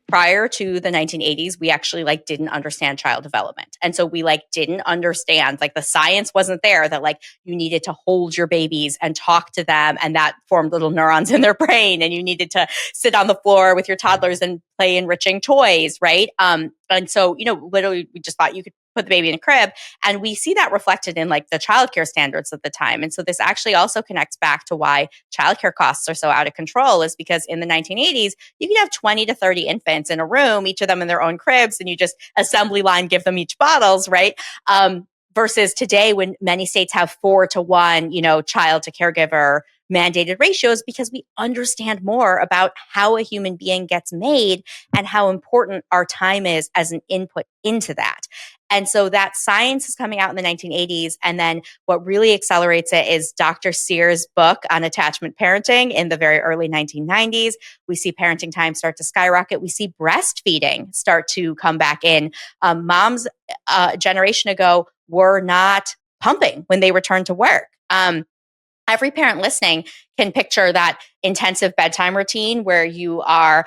prior to the 1980s, we actually like didn't understand child development. And so we like didn't understand, like the science wasn't there that like you needed to hold your babies and talk to them and that formed little neurons in their brain. And you needed to sit on the floor with your toddlers and play enriching toys, right? And so, literally we just thought you could put the baby in a crib. And we see that reflected in like the childcare standards at the time. And so this actually also connects back to why childcare costs are so out of control, is because in the 1980s, you could have 20 to 30 infants in a room, each of them in their own cribs, and you just assembly line give them each bottles, right? Versus today when many states have 4-to-1, child to caregiver mandated ratios, because we understand more about how a human being gets made and how important our time is as an input into that. And so that science is coming out in the 1980s. And then what really accelerates it is Dr. Sears' book on attachment parenting in the very early 1990s. We see parenting time start to skyrocket. We see breastfeeding start to come back in. Moms a generation ago were not pumping when they returned to work. Every parent listening can picture that intensive bedtime routine where you are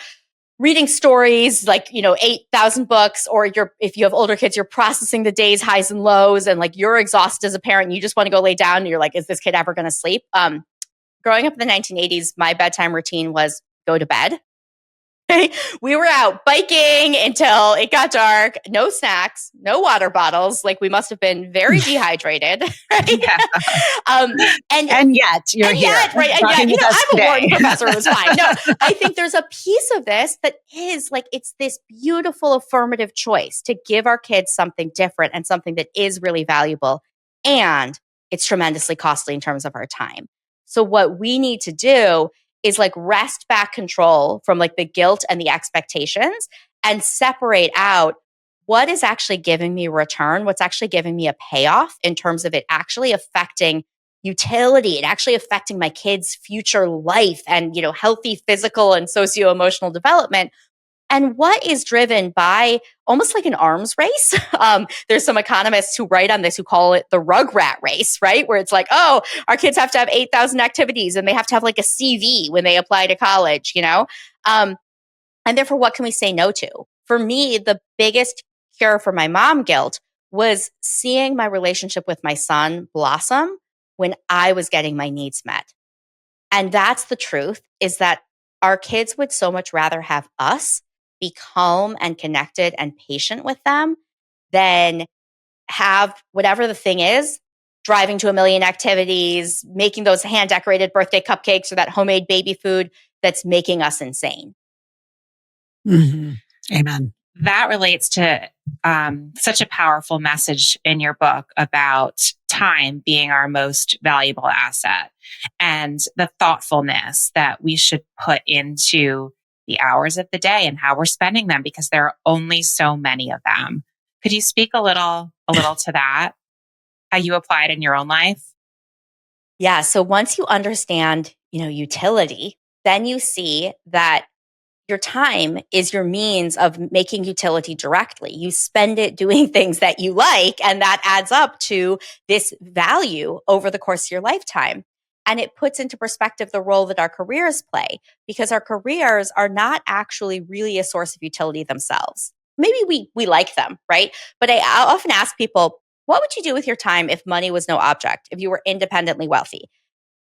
reading stories like, 8,000 books, or if you have older kids, you're processing the day's highs and lows, and like you're exhausted as a parent and you just want to go lay down and you're like, is this kid ever going to sleep? Growing up in the 1980s, my bedtime routine was go to bed. We were out biking until it got dark, no snacks, no water bottles. Like we must have been very dehydrated, right? Yeah. And yet you're here. Right? And yet, I'm a Wharton professor. It was fine. No, I think there's a piece of this that is like, it's this beautiful affirmative choice to give our kids something different and something that is really valuable. And it's tremendously costly in terms of our time. So what we need to do is like wrest back control from like the guilt and the expectations and separate out what is actually giving me a return, what's actually giving me a payoff in terms of it actually affecting utility and actually affecting my kids' future life and, healthy physical and socio-emotional development. And what is driven by almost like an arms race. There's some economists who write on this who call it the Rugrat Race, right? Where it's like, oh, our kids have to have 8,000 activities and they have to have like a CV when they apply to college, And therefore, what can we say no to? For me, the biggest cure for my mom guilt was seeing my relationship with my son blossom when I was getting my needs met. And that's the truth, is that our kids would so much rather have us be calm and connected and patient with them than have whatever the thing is, driving to a million activities, making those hand decorated birthday cupcakes or that homemade baby food that's making us insane. Mm-hmm. Amen. That relates to such a powerful message in your book about time being our most valuable asset and the thoughtfulness that we should put into the hours of the day and how we're spending them, because there are only so many of them. Could you speak a little to that, how you apply it in your own life? Yeah. So once you understand, utility, then you see that your time is your means of making utility directly. You spend it doing things that you like, and that adds up to this value over the course of your lifetime. And it puts into perspective the role that our careers play, because our careers are not actually really a source of utility themselves. Maybe we like them, right? But I often ask people, what would you do with your time if money was no object, if you were independently wealthy?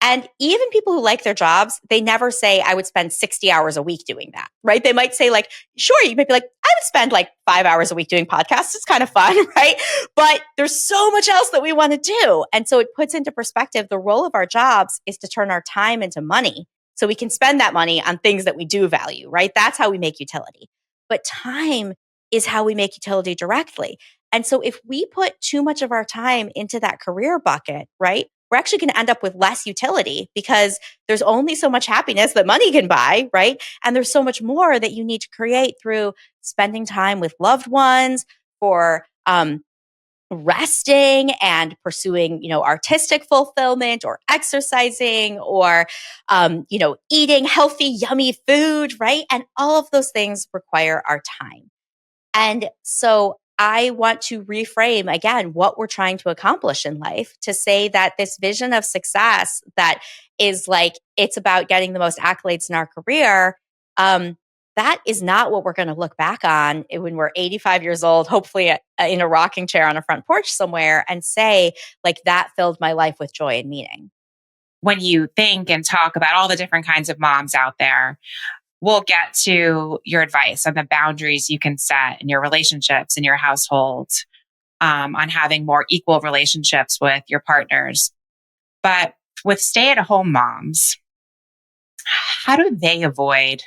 And even people who like their jobs, they never say, I would spend 60 hours a week doing that, right? They might say like, sure, you might be like, I would spend like 5 hours a week doing podcasts. It's kind of fun, right? But there's so much else that we want to do. And so it puts into perspective, the role of our jobs is to turn our time into money so we can spend that money on things that we do value, right? That's how we make utility. But time is how we make utility directly. And so if we put too much of our time into that career bucket, right, we're actually going to end up with less utility, because there's only so much happiness that money can buy, right? And there's so much more that you need to create through spending time with loved ones, for resting and pursuing, artistic fulfillment, or exercising, or, eating healthy, yummy food, right? And all of those things require our time. And so I want to reframe again what we're trying to accomplish in life, to say that this vision of success that is like, it's about getting the most accolades in our career, that is not what we're going to look back on when we're 85 years old, hopefully in a rocking chair on a front porch somewhere, and say, like, that filled my life with joy and meaning. When you think and talk about all the different kinds of moms out there, we'll get to your advice on the boundaries you can set in your relationships, in your household, on having more equal relationships with your partners. But with stay-at-home moms, how do they avoid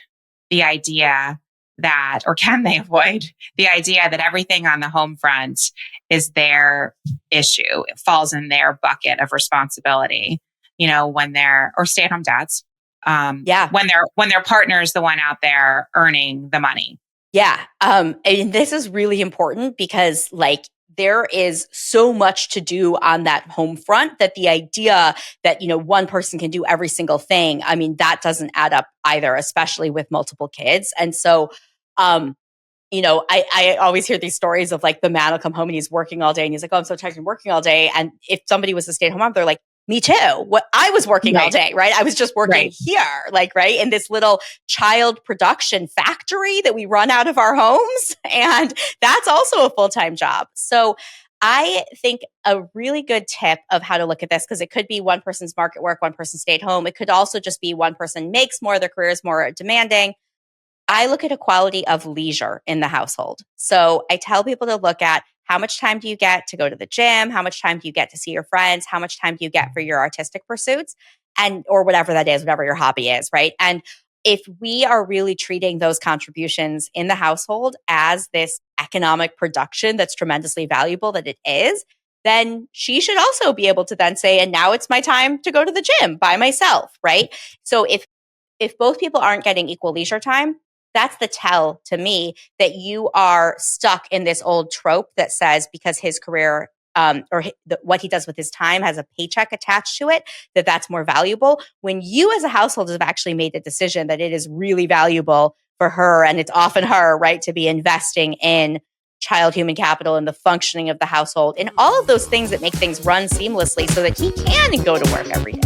the idea that, or can they avoid the idea that everything on the home front is their issue? It falls in their bucket of responsibility, when or stay-at-home dads. When their partner is the one out there earning the money. Yeah. And this is really important because, like, there is so much to do on that home front that the idea that, one person can do every single thing, I mean, that doesn't add up either, especially with multiple kids. And so, I always hear these stories of, like, the man will come home and he's working all day and he's like, oh, I'm so tired of working all day. And if somebody was a stay-at-home mom, they're like, me too. I was working all day, right? I was just working here, right? In this little child production factory that we run out of our homes. And that's also a full-time job. So I think a really good tip of how to look at this, because it could be one person's market work, one person stayed home. It could also just be one person makes more, their career is more demanding. I look at a quality of leisure in the household. So I tell people to look at, how much time do you get to go to the gym? How much time do you get to see your friends? How much time do you get for your artistic pursuits? Or whatever that is, whatever your hobby is, right? And if we are really treating those contributions in the household as this economic production that's tremendously valuable, that it is, then she should also be able to then say, and now it's my time to go to the gym by myself, right? So if both people aren't getting equal leisure time, that's the tell to me that you are stuck in this old trope that says because his career what he does with his time has a paycheck attached to it, that's more valuable. When you as a household have actually made the decision that it is really valuable for her, and it's often her, right, to be investing in child human capital and the functioning of the household and all of those things that make things run seamlessly so that he can go to work every day.